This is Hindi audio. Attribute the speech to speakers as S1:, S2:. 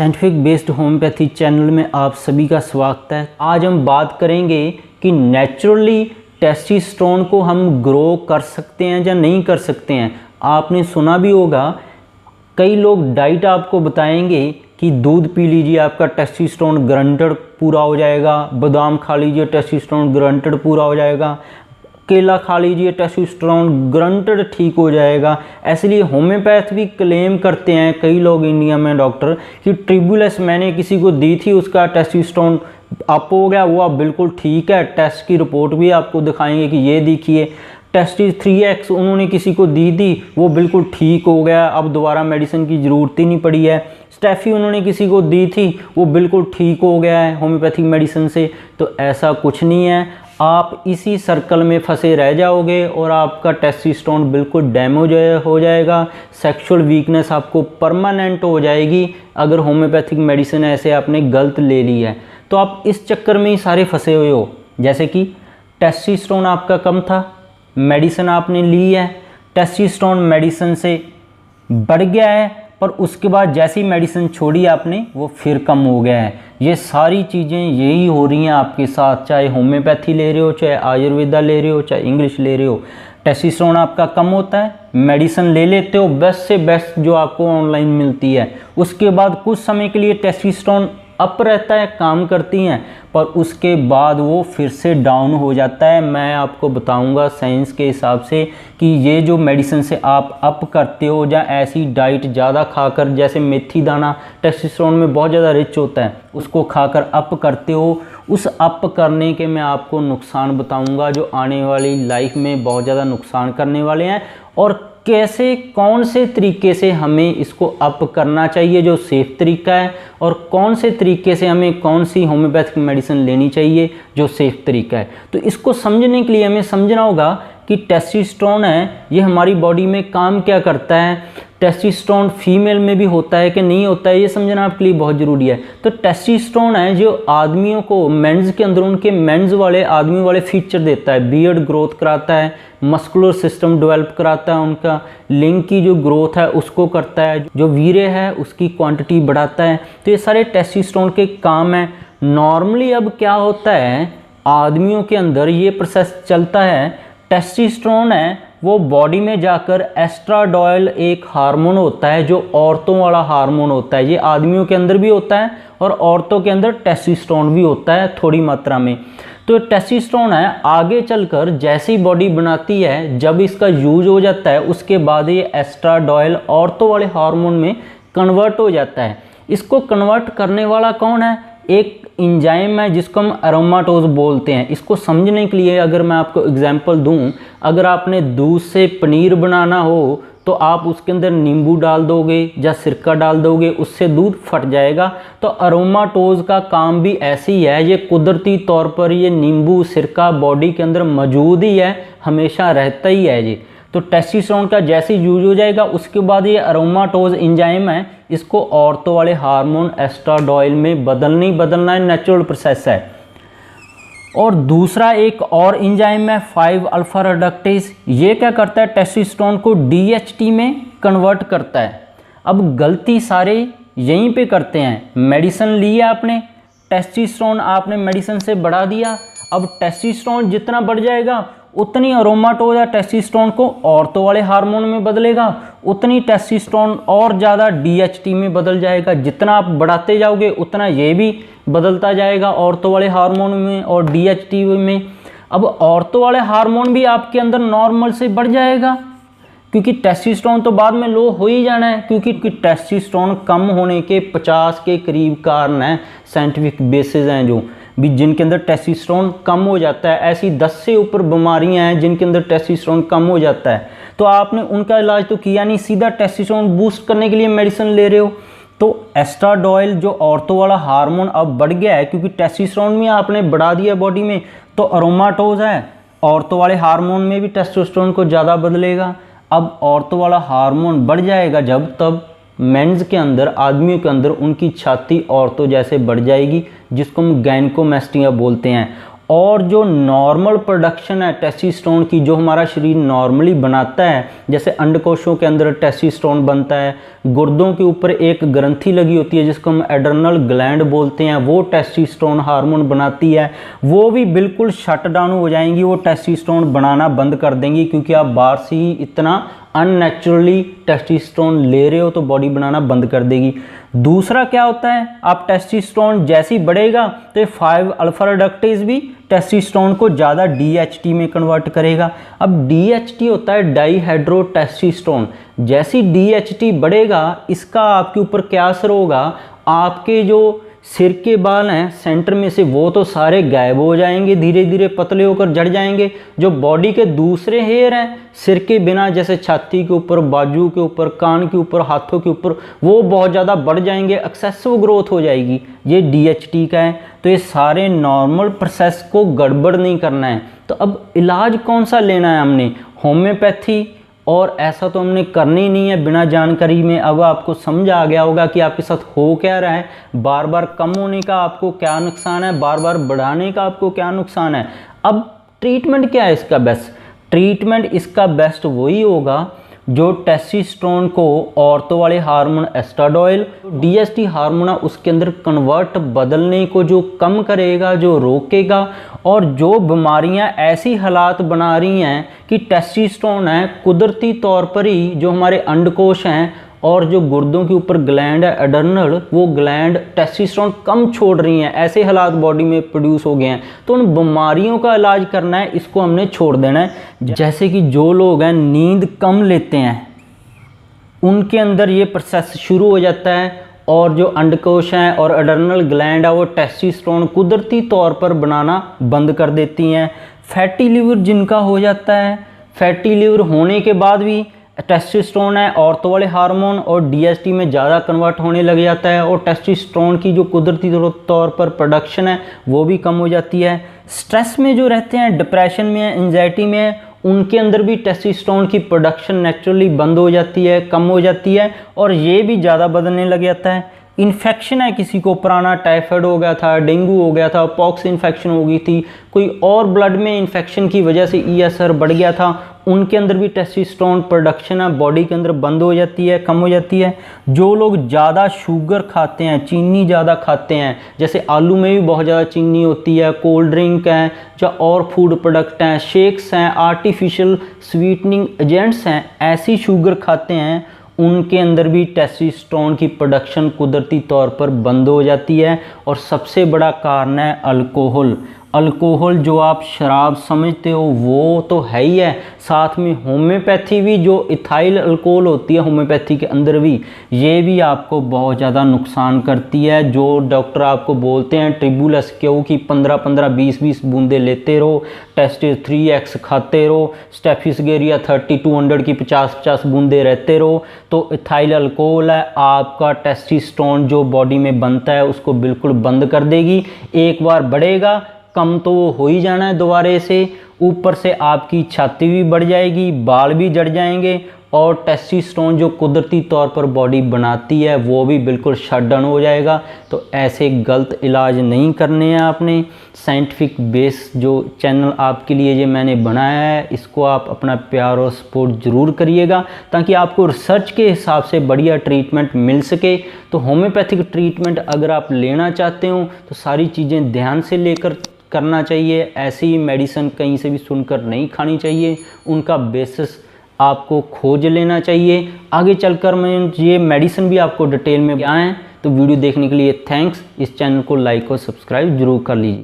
S1: साइंटिफिक बेस्ड होम्योपैथी चैनल में आप सभी का स्वागत है। आज हम बात करेंगे कि नेचुरली टेस्टोस्टेरोन को हम ग्रो कर सकते हैं या नहीं कर सकते हैं। आपने सुना भी होगा, कई लोग डाइट आपको बताएंगे कि दूध पी लीजिए आपका टेस्टोस्टेरोन ग्रांटेड पूरा हो जाएगा, बादाम खा लीजिए टेस्टोस्टेरोन ग्रांटेड पूरा हो जाएगा, केला खा लीजिए टेस्टोस्टेरोन ग्रांटेड ठीक हो जाएगा। इसलिए होम्योपैथ भी क्लेम करते हैं कई लोग इंडिया में डॉक्टर कि ट्रिब्यूलस मैंने किसी को दी थी, उसका टेस्टोस्टेरोन अप हो गया, वो अब बिल्कुल ठीक है। टेस्ट की रिपोर्ट भी आपको दिखाएंगे कि ये देखिए टेस्टिस 3x उन्होंने किसी को दी थी, वो बिल्कुल ठीक हो गया, अब दोबारा मेडिसिन की ज़रूरत ही नहीं पड़ी है। स्टेफी उन्होंने किसी को दी थी, वो बिल्कुल ठीक हो गया है होम्योपैथिक मेडिसिन से। तो ऐसा कुछ नहीं है, आप इसी सर्कल में फंसे रह जाओगे और आपका टेस्टोस्टेरोन बिल्कुल डैमेज हो जाएगा। सेक्सुअल वीकनेस आपको परमानेंट हो जाएगी अगर होम्योपैथिक मेडिसिन ऐसे आपने गलत ले ली है। तो आप इस चक्कर में ही सारे फंसे हुए हो। जैसे कि टेस्टोस्टेरोन आपका कम था, मेडिसिन आपने ली है, टेस्टोस्टेरोन मेडिसिन से बढ़ गया है, पर उसके बाद जैसी मेडिसिन छोड़ी आपने वो फिर कम हो गया है। ये सारी चीज़ें यही हो रही हैं आपके साथ, चाहे होम्योपैथी ले रहे हो, चाहे आयुर्वेदा ले रहे हो, चाहे इंग्लिश ले रहे हो। टेस्टोस्टेरोन आपका कम होता है, मेडिसिन ले लेते हो बेस्ट से बेस्ट जो आपको ऑनलाइन मिलती है, उसके बाद कुछ समय के लिए टेस्टोस्टेरोन अप रहता है, काम करती हैं, पर उसके बाद वो फिर से डाउन हो जाता है। मैं आपको बताऊंगा साइंस के हिसाब से कि ये जो मेडिसिन से आप अप करते हो या ऐसी डाइट ज़्यादा खाकर, जैसे मेथी दाना टेस्टोस्टेरोन में बहुत ज़्यादा रिच होता है, उसको खाकर अप करते हो, उस अप करने के मैं आपको नुकसान बताऊंगा जो आने वाली लाइफ में बहुत ज़्यादा नुकसान करने वाले हैं, और कैसे कौन से तरीके से हमें इसको अप करना चाहिए जो सेफ़ तरीका है, और कौन से तरीके से हमें कौन सी होम्योपैथिक मेडिसिन लेनी चाहिए जो सेफ़ तरीका है। तो इसको समझने के लिए हमें समझना होगा कि टेस्टोस्टेरोन है ये हमारी बॉडी में काम क्या करता है, टेस्टोस्टेरोन फीमेल में भी होता है कि नहीं होता है, ये समझना आपके लिए बहुत ज़रूरी है। तो टेस्टोस्टेरोन है जो आदमियों को मेंस के अंदर उनके मेंस वाले आदमी वाले फीचर देता है, बियर्ड ग्रोथ कराता है, मस्कुलर सिस्टम डेवलप कराता है, उनका लिंग की जो ग्रोथ है उसको करता है, जो वीर्य है उसकी क्वांटिटी बढ़ाता है। तो ये सारे टेस्टोस्टेरोन के काम हैं। नॉर्मली अब क्या होता है, आदमियों के अंदर ये प्रोसेस चलता है, टेस्टोस्टेरोन है वो बॉडी में जाकर एस्ट्राडोयल एक हार्मोन होता है जो औरतों वाला हार्मोन होता है, ये आदमियों के अंदर भी होता है और औरतों के अंदर टेस्टोस्टेरोन भी होता है थोड़ी मात्रा में। तो टेस्टोस्टेरोन है आगे चलकर जैसी बॉडी बनाती है, जब इसका यूज हो जाता है उसके बाद ये एस्ट्राडोयल औरतों वाले हार्मोन में कन्वर्ट हो जाता है। इसको कन्वर्ट करने वाला कौन है, एक इंजाइम है जिसको हम एरोमाटोज बोलते हैं। इसको समझने के लिए अगर मैं आपको एग्जांपल दूं, अगर आपने दूध से पनीर बनाना हो तो आप उसके अंदर नींबू डाल दोगे या सिरका डाल दोगे, उससे दूध फट जाएगा। तो एरोमाटोज का काम भी ऐसे ही है, ये कुदरती तौर पर ये नींबू सिरका बॉडी के अंदर मौजूद ही है, हमेशा रहता ही है ये। तो टेस्टोस्टेरोन का जैसे यूज हो जाएगा उसके बाद ये एरोमाटोज एंजाइम है, इसको औरतों वाले हार्मोन एस्ट्राडोयल में बदलना है, नेचुरल प्रोसेस है। और दूसरा एक और एंजाइम है 5 अल्फा रिडक्टेज, ये क्या करता है, टेस्टोस्टेरोन को DHT में कन्वर्ट करता है। अब गलती सारे यहीं पे करते हैं, मेडिसिन ली है आपने, टेस्टोस्टेरोन आपने मेडिसिन से बढ़ा दिया, अब टेस्टोस्टेरोन जितना बढ़ जाएगा उतनी एरोमाटोज या टेस्टोस्टेरोन को औरतों वाले हार्मोन में बदलेगा, उतनी टेस्टोस्टेरोन और ज़्यादा DHT में बदल जाएगा। जितना आप बढ़ाते जाओगे उतना ये भी बदलता जाएगा औरतों वाले हार्मोन में और DHT में। अब औरतों वाले हार्मोन भी आपके अंदर नॉर्मल से बढ़ जाएगा, क्योंकि टेस्टोस्टेरोन तो बाद में लो हो ही जाना है, क्योंकि टेस्टोस्टेरोन कम होने के 50 के करीब कारण हैं, साइंटिफिक बेसिस हैं जो भी जिनके अंदर टेस्टोस्टेरोन कम हो जाता है। ऐसी 10 से ऊपर बीमारियां हैं जिनके अंदर टेस्टोस्टेरोन कम हो जाता है। तो आपने उनका इलाज तो किया नहीं, सीधा टेस्टोस्टेरोन बूस्ट करने के लिए मेडिसिन ले रहे हो। तो एस्ट्राडोयल जो औरतों वाला हार्मोन अब बढ़ गया है, क्योंकि टेस्टोस्टेरोन भी आपने बढ़ा दिया बॉडी में, तो एरोमाटोज है औरतों वाले हार्मोन में भी टेस्टोस्टेरोन को ज़्यादा बदलेगा। अब औरतों वाला हार्मोन बढ़ जाएगा जब तब मेंस के अंदर, आदमियों के अंदर उनकी छाती औरतों जैसे बढ़ जाएगी, जिसको हम गायनेकोमास्टिया बोलते हैं। और जो नॉर्मल प्रोडक्शन है टेस्टोस्टेरोन की, जो हमारा शरीर नॉर्मली बनाता है, जैसे अंडकोशों के अंदर टेस्टोस्टेरोन बनता है, गुर्दों के ऊपर एक ग्रंथि लगी होती है जिसको हम एड्रेनल ग्लैंड बोलते हैं, वो टेस्टोस्टेरोन हार्मोन बनाती है, वो भी बिल्कुल शट डाउन हो जाएंगी, वो टेस्टोस्टेरोन बनाना बंद कर देंगी, क्योंकि आप बाहर से ही इतना अननेचुरली टेस्टोस्टेरोन ले रहे हो तो बॉडी बनाना बंद कर देगी। दूसरा क्या होता है, आप टेस्टोस्टेरोन जैसे ही बढ़ेगा तो 5 अल्फा रिडक्टेज भी टेस्टोस्टेरोन को ज़्यादा DHT में कन्वर्ट करेगा। अब DHT होता है डाईहाइड्रो टेस्टोस्टेरोन। जैसे ही DHT बढ़ेगा इसका आपके ऊपर क्या असर होगा, आपके जो सिर के बाल हैं सेंटर में से वो तो सारे गायब हो जाएंगे, धीरे धीरे पतले होकर झड़ जाएंगे। जो बॉडी के दूसरे हेयर हैं सिर के बिना, जैसे छाती के ऊपर, बाजू के ऊपर, कान के ऊपर, हाथों के ऊपर, वो बहुत ज़्यादा बढ़ जाएंगे, एक्सेसिव ग्रोथ हो जाएगी। ये DHT का है। तो ये सारे नॉर्मल प्रोसेस को गड़बड़ नहीं करना है। तो अब इलाज कौन सा लेना है हमने, होम्योपैथी, और ऐसा तो हमने करनी नहीं है बिना जानकारी में। अब आपको समझ आ गया होगा कि आपके साथ हो क्या रहा है, बार बार कम होने का आपको क्या नुकसान है, बार बार बढ़ाने का आपको क्या नुकसान है। अब ट्रीटमेंट क्या है इसका बेस्ट, ट्रीटमेंट इसका बेस्ट वही होगा जो टेस्टोस्टेरोन को औरतों वाले हार्मोन एस्ट्राडोइल, DHT हार्मोन उसके अंदर कन्वर्ट बदलने को जो कम करेगा, जो रोकेगा, और जो बीमारियां ऐसी हालात बना रही हैं कि टेस्टोस्टेरोन है कुदरती तौर पर ही, जो हमारे अंडकोश हैं और जो गुर्दों के ऊपर ग्लैंड है एड्रेनल, वो ग्लैंड टेस्टोस्टेरोन कम छोड़ रही हैं, ऐसे हालात बॉडी में प्रोड्यूस हो गए हैं। तो उन बीमारियों का इलाज करना है, इसको हमने छोड़ देना है। जैसे कि जो लोग हैं नींद कम लेते हैं, उनके अंदर ये प्रोसेस शुरू हो जाता है, और जो अंडकोश हैं और एड्रेनल ग्लैंड है वो टेस्टोस्टेरोन कुदरती तौर पर बनाना बंद कर देती हैं। फैटी लिवर जिनका हो जाता है, फैटी लिवर होने के बाद भी टेस्टोस्टेरोन है औरतों वाले हार्मोन और DHT में ज़्यादा कन्वर्ट होने लग जाता है, और टेस्टोस्टेरोन की जो कुदरती तौर पर प्रोडक्शन है वो भी कम हो जाती है। स्ट्रेस में जो रहते हैं, डिप्रेशन में है, एंजाइटी में है, उनके अंदर भी टेस्टोस्टेरोन की प्रोडक्शन नेचुरली बंद हो जाती है, कम हो जाती है, और ये भी ज़्यादा बढ़ने लग जाता है। इन्फेक्शन है, किसी को पुराना टाइफाइड हो गया था, डेंगू हो गया था, पॉक्स इन्फेक्शन हो गई थी, कोई और ब्लड में इन्फेक्शन की वजह से ESR बढ़ गया था, उनके अंदर भी टेस्टोस्टेरोन प्रोडक्शन है बॉडी के अंदर बंद हो जाती है, कम हो जाती है। जो लोग ज़्यादा शुगर खाते हैं, चीनी ज़्यादा खाते हैं, जैसे आलू में भी बहुत ज़्यादा चीनी होती है, कोल्ड ड्रिंक है, जो और फूड प्रोडक्ट हैं, शेक्स हैं, आर्टिफिशियल स्वीटनिंग एजेंट्स हैं, ऐसी शुगर खाते हैं, उनके अंदर भी टेस्टोस्टेरोन की प्रोडक्शन कुदरती तौर पर बंद हो जाती है। और सबसे बड़ा कारण है अल्कोहल। अल्कोहल जो आप शराब समझते हो वो तो है ही है, साथ में होम्योपैथी भी, जो इथाइल अल्कोहल होती है होम्योपैथी के अंदर भी, ये भी आपको बहुत ज़्यादा नुकसान करती है। जो डॉक्टर आपको बोलते हैं ट्रिबुलस क्यू की 15-15, 20-20 बूंदे लेते रहो, टेस्टिस 3X खाते रहो, स्टेफिसगेरिया 3200 की 50-50 बूंदे रहते रहो, तो इथाइल अल्कोहल है, आपका टेस्टोस्टेरोन जो बॉडी में बनता है उसको बिल्कुल बंद कर देगी। एक बार बढ़ेगा, कम तो वो हो ही जाना है दोबारे से, ऊपर से आपकी छाती भी बढ़ जाएगी, बाल भी झड़ जाएंगे, और टेस्टोस्टेरोन जो कुदरती तौर पर बॉडी बनाती है वो भी बिल्कुल शट डाउन हो जाएगा। तो ऐसे गलत इलाज नहीं करने हैं आपने। साइंटिफिक बेस जो चैनल आपके लिए ये मैंने बनाया है, इसको आप अपना प्यार और सपोर्ट ज़रूर करिएगा, ताकि आपको रिसर्च के हिसाब से बढ़िया ट्रीटमेंट मिल सके। तो होम्योपैथिक ट्रीटमेंट अगर आप लेना चाहते हो तो सारी चीज़ें ध्यान से लेकर करना चाहिए। ऐसी मेडिसिन कहीं से भी सुनकर नहीं खानी चाहिए, उनका बेसिस आपको खोज लेना चाहिए। आगे चलकर मैं ये मेडिसिन भी आपको डिटेल में क्या है। तो वीडियो देखने के लिए थैंक्स। इस चैनल को लाइक और सब्सक्राइब जरूर कर लीजिए।